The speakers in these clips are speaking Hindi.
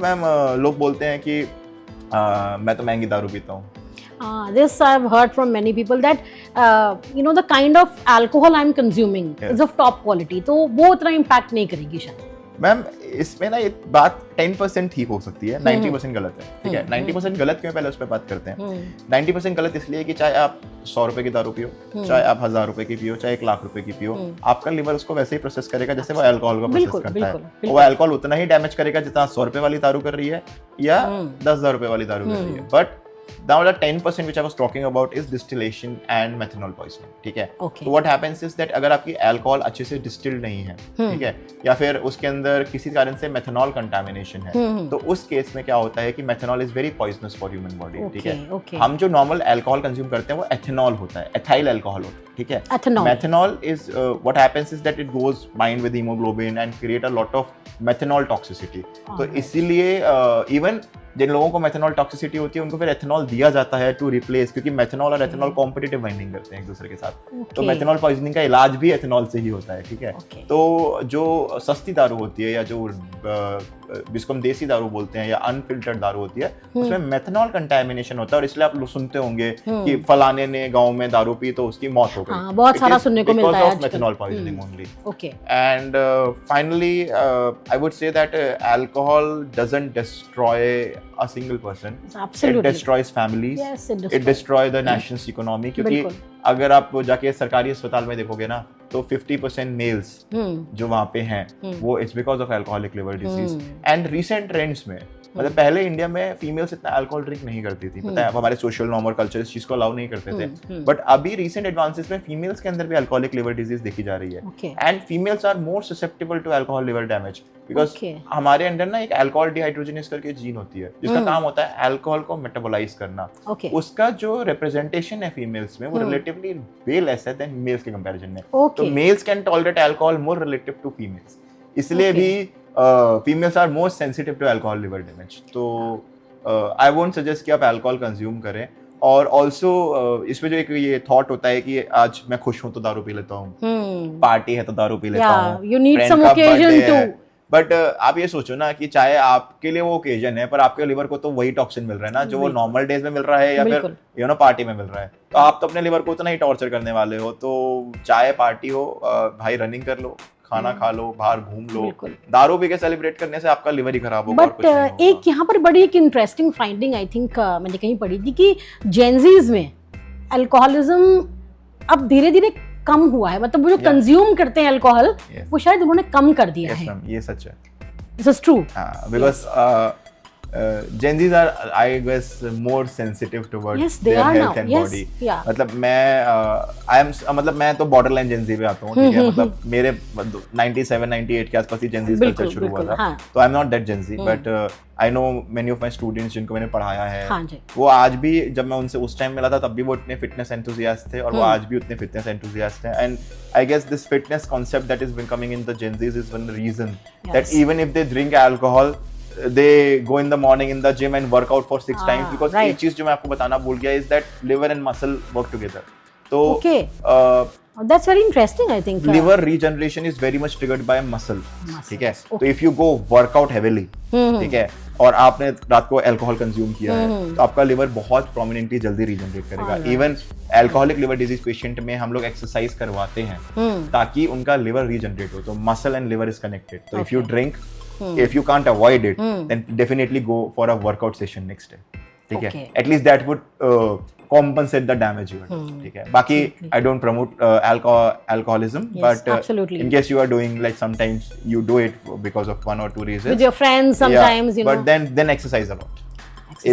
मैम लोग बोलते हैं कि मैं तो महंगी दारू पीता हूँ. This I've heard from many people that the kind of alcohol I'm consuming is of top quality, तो वो उतना impact नहीं करेगी शायद. मैम इसमें ना ये बात 10% ठीक हो सकती है, 90% गलत है. ठीक है, 90% गलत क्यों, पहले उस पर बात करते हैं. 90% गलत इसलिए कि चाहे आप 100 रुपए की दारू पियो, चाहे आप 1000 रुपए की पियो, चाहे 1 लाख रुपए की पियो, आपका लिवर उसको वैसे ही प्रोसेस करेगा जैसे वो अल्कोहल को प्रोसेस करता है. वो अल्कोहल उतना ही डैमेज करेगा जितना 100 रुपए वाली दारू कर रही है या 10,000 रुपए वाली दारू कर रही है. But now the 10% which I was talking about is distillation and methanol poisoning. ठीक है. So what happens is that अगर आपकी अल्कोहल अच्छे से डिस्टिल्ड नहीं है, ठीक है, या फिर उसके अंदर किसी कारण से मेथनॉल कंटामिनेशन है, तो उस केस में क्या होता है कि methanol is very poisonous for human body. ठीक है. हम जो नॉर्मल अल्कोहल कंज्यूम करते हैं वो एथेनॉल होता है, एथाइल अल्कोहल होता है. ठीक है. Methanol is what happens is that it goes bind with haemoglobin and create a lot of methanol toxicity. तो इसीलिए इवन जिन लोगों को मेथनॉल टॉक्सिसिटी होती है उनको फिर एथेनॉल दिया जाता है टू रिप्लेस, क्योंकि मेथनॉल और एथेनॉल कॉम्पिटिटिव बाइंडिंग करते हैं एक दूसरे के साथ. तो मेथनॉल पॉइजनिंग का इलाज भी एथेनॉल से ही होता है. ठीक है. तो जो सस्ती दारू होती है या जो जिसको हम देसी दारू बोलते हैं या अनफिल्टर्ड दारू होती है, उसमें मेथनॉल कंटामिनेशन होता है. और इसलिए आप लोग सुनते होंगे कि फलाने ने गांव में दारू पी तो उसकी मौत हो गई. बहुत सारा सुनने को मिलता है methanol poisoning only. And finally I would say that alcohol doesn't destroy a single person. Absolutely. It destroys families. Yes, it destroys the nation's economy. क्योंकि अगर आप जाके सरकारी अस्पताल में देखोगे ना तो 50% मेल्स जो वहाँ पे हैं वो it's because of alcoholic liver disease. And recent trends में मतलब पहले इंडिया में फीमेल्स इतना अल्कोहल ड्रिंक नहीं करती थी, पता है, हमारे सोशल नॉर्म और कल्चर इस चीज को अलाउ नहीं करते थे. बट अभी रिसेंट एडवांसेस में फीमेल्स के अंदर भी अल्कोहलिक लिवर डिजीज देखी जा रही है. And females are more susceptible to alcohol liver damage because हमारे अंदर ना एक अल्कोहल डिहाइड्रोजिनेस करके जीन होती है जिसका काम होता है अल्कोहल को मेटाबोलाइज करना. उसका जो रिप्रेजेंटेशन है फीमेल्स में वो रिलेटिवली वे लेस है देन मेल्स के कंपैरिजन में. तो males can tolerate alcohol more relative to females, इसलिए भी females are more sensitive to alcohol liver damage. तो I won't suggest कि आप alcohol consume करें. और also इसमें जो एक ये thought होता है कि आज मैं खुश हूँ तो दारू पी लेता हूँ, पार्टी है तो दारू पी लेता हूँ, you need some occasion too. But आप ये सोचो ना कि चाहे आपके लिए वो ओकेजन है पर आपके लिवर को तो वही टॉक्सिन मिल रहा है ना जो वो नॉर्मल डेज में मिल रहा है या फिर पार्टी में मिल रहा है. तो आप तो अपने लिवर को उतना ही टॉर्चर करने वाले हो. तो चाहे पार्टी हो, भाई रनिंग कर लो, खाना खा लो, बाहर घूम लो, दारू पी के सेलिब्रेट करने से आपका लिवर ही खराब होगा. बट एक यहाँ पर बड़ी एक इंटरेस्टिंग फाइंडिंग आई थिंक मैंने कहीं पढ़ी थी कि जेनजीज में अल्कोहलिज्म अब धीरे धीरे कम हुआ है. मतलब वो जो कंज्यूम करते हैं अल्कोहल वो शायद उन्होंने कम कर दिया है. ये सच है. This is true because Gen Zs are, I guess, more sensitive towards their health and body. मतलब मैं तो borderline Gen Z पे आता हूँ. ठीक है. मतलब मेरे 97-98 के आसपास ही Gen Z कल्चर शुरू हुआ था. तो I'm not that Gen Z, but I know many of my students जिनको मैंने पढ़ाया है, वो आज भी जब मैं उनसे उस टाइम मिला था तब भी वो इतने फिटनेस एंथुसियास्ट थे और वो आज भी उतने फिटनेस एंथुसियास्ट हैं. And I guess this fitness concept that is becoming in the Gen Zs is one reason that even if they drink alcohol, they go in the morning in the gym and work out for 6 times because एक चीज जो मैं आपको बताना भूल गया is that liver and muscle work together. तो that's very interesting I think. Liver regeneration is very much triggered by muscle. ठीक है. तो if you go work out heavily, ठीक है, और आपने रात को अल्कोहल कंज्यूम किया है तो आपका लिवर बहुत प्रोमिनेंटली जल्दी रीजनरेट करेगा. Even alcoholic liver disease patient में हम लोग एक्सरसाइज करवाते हैं ताकि उनका लिवर रीजनरेट हो. तो muscle and liver is connected. तो if you drink, if you can't avoid it, then definitely go for a workout session next day. ठीक है. At least that would compensate the damage you had. ठीक है. बाकी I don't promote alcoholism, but in case you are doing like sometimes you do it because of 1 or 2 reasons. With your friends sometimes, you know. But then exercise a lot.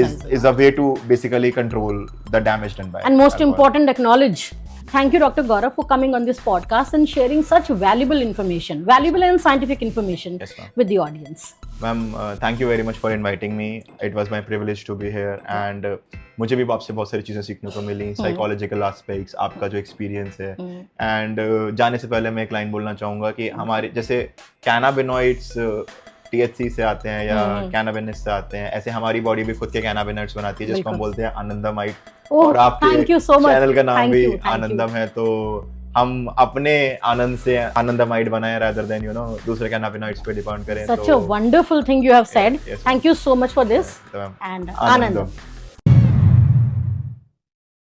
Is a way to basically control the damage done by. And most important, acknowledge. Thank you, Dr. Gaurav, for coming on this podcast and sharing such valuable information, valuable and scientific information with the audience. Ma'am, thank you very much for inviting me. It was my privilege to be here and मुझे भी आपसे बहुत सारी चीज़ें सीखने को मिली, साइकोलॉजिकल एस्पेक्ट्स, आपका जो एक्सपीरियंस है. एंड जाने से पहले मैं एक लाइन बोलना चाहूँगा कि हमारे जैसे कैनाबिनॉइड्स THC से आते हैं या कैनाबिनस से आते हैं, ऐसे हमारी बॉडी भी खुद के कैनाबिनॉइड्स बनाती है जिसको हम बोलते हैं आनंदमाइड. और आपके चैनल का नाम भी आनंदम है. तो हम अपने आनंद से आनंदमय बनाए rather than दूसरे कैनाबिनॉइड्स पे डिपेंड करें. Such a wonderful thing you have said. Yes, yes. Thank you so much for this. तो And आनंदम. Anandam.